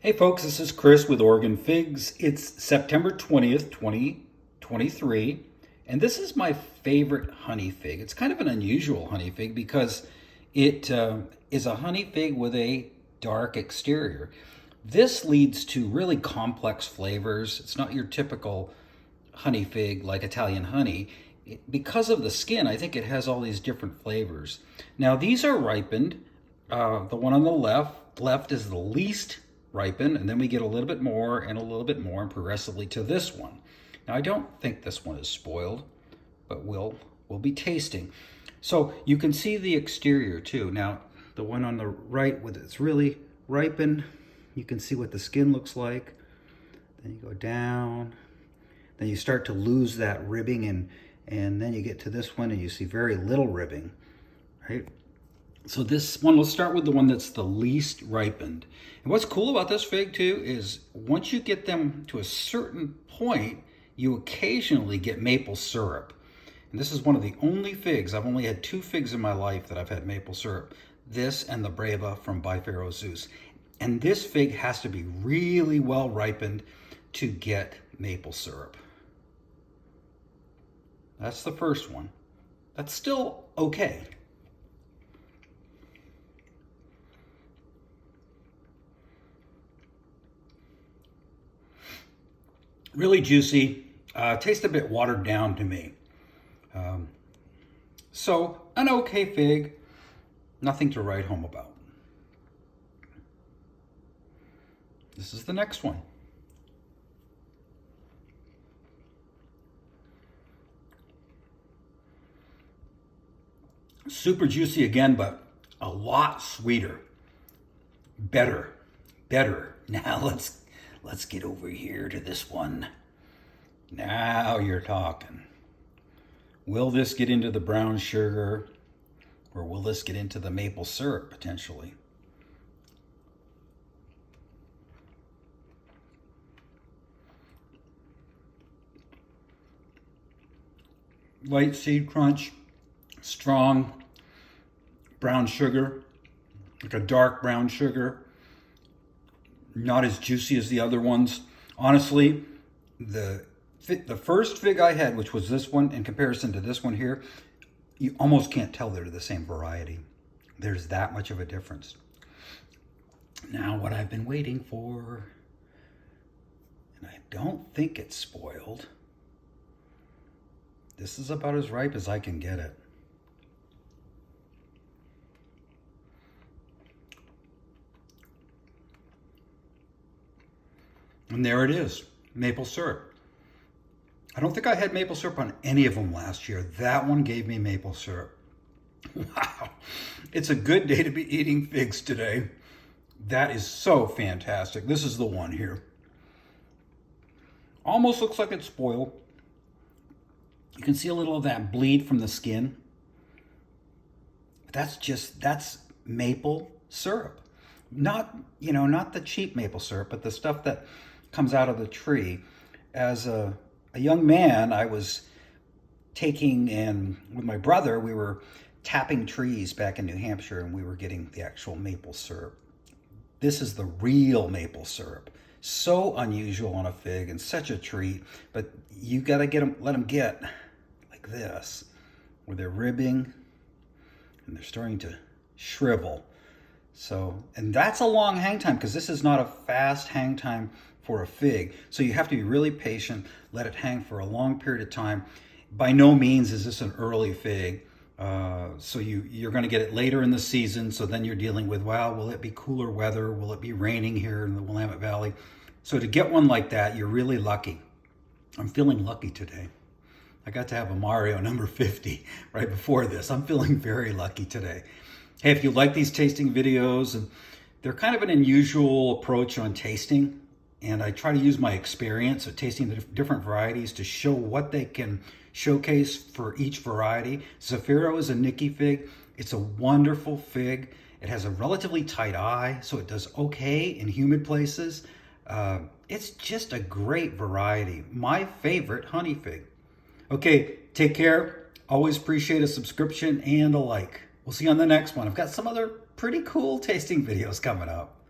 Hey folks, this is Chris with Oregon Figs. It's September 20th, 2023, and this is my favorite honey fig. It's kind of an unusual honey fig because it is a honey fig with a dark exterior. This leads to really complex flavors. It's not your typical honey fig like Italian honey. Because of the skin, I think it has all these different flavors. Now these are ripened. The one on the left is the least ripen, and then we get a little bit more and a little bit more and progressively to this one. Now I don't think this one is spoiled, but we'll be tasting. So you can see the exterior too. Now the one on the right with it's really ripened, you can see what the skin looks like. Then you go down, then you start to lose that ribbing, and then you get to this one and you see very little ribbing, right? So this one, let's start with the one that's the least ripened. And what's cool about this fig too is once you get them to a certain point, you occasionally get maple syrup. And this is one of the only figs, I've only had 2 figs in my life that I've had maple syrup. This and the Brava from Zaffiro Zeus. And this fig has to be really well ripened to get maple syrup. That's the first one. That's still okay. Really juicy, tastes a bit watered down to me. So an okay fig, nothing to write home about. This is the next one. Super juicy again, but a lot sweeter. Better. Now let's get over here to this one. Now you're talking. Will this get into the brown sugar, or will this get into the maple syrup potentially? Light seed crunch, strong brown sugar, like a dark brown sugar. Not as juicy as the other ones. Honestly, the first fig I had, which was this one, in comparison to this one here, you almost can't tell they're the same variety. There's that much of a difference. Now what I've been waiting for, and I don't think it's spoiled. This is about as ripe as I can get it. And there it is, maple syrup. I don't think I had maple syrup on any of them last year. That one gave me maple syrup. Wow, it's a good day to be eating figs today. That is so fantastic. This is the one here. Almost looks like it's spoiled. You can see a little of that bleed from the skin. But that's maple syrup. Not the cheap maple syrup, but the stuff that comes out of the tree. As a young man, I was with my brother, we were tapping trees back in New Hampshire, and we were getting the actual maple syrup. This is the real maple syrup. So unusual on a fig and such a treat, but you gotta let them get like this, where they're ribbing and they're starting to shrivel. So, and that's a long hang time because this is not a fast hang time for a fig. So you have to be really patient, let it hang for a long period of time. By no means is this an early fig. So you're going to get it later in the season. So then you're dealing with, wow, will it be cooler weather? Will it be raining here in the Willamette Valley? So to get one like that, you're really lucky. I'm feeling lucky today. I got to have a Mario number 50 right before this. I'm feeling very lucky today. Hey, if you like these tasting videos, and they're kind of an unusual approach on tasting, and I try to use my experience of tasting the different varieties to show what they can showcase for each variety. Zaffiro is a Nikky fig. It's a wonderful fig. It has a relatively tight eye, so it does okay in humid places. It's just a great variety. My favorite honey fig. Okay, take care. Always appreciate a subscription and a like. We'll see you on the next one. I've got some other pretty cool tasting videos coming up.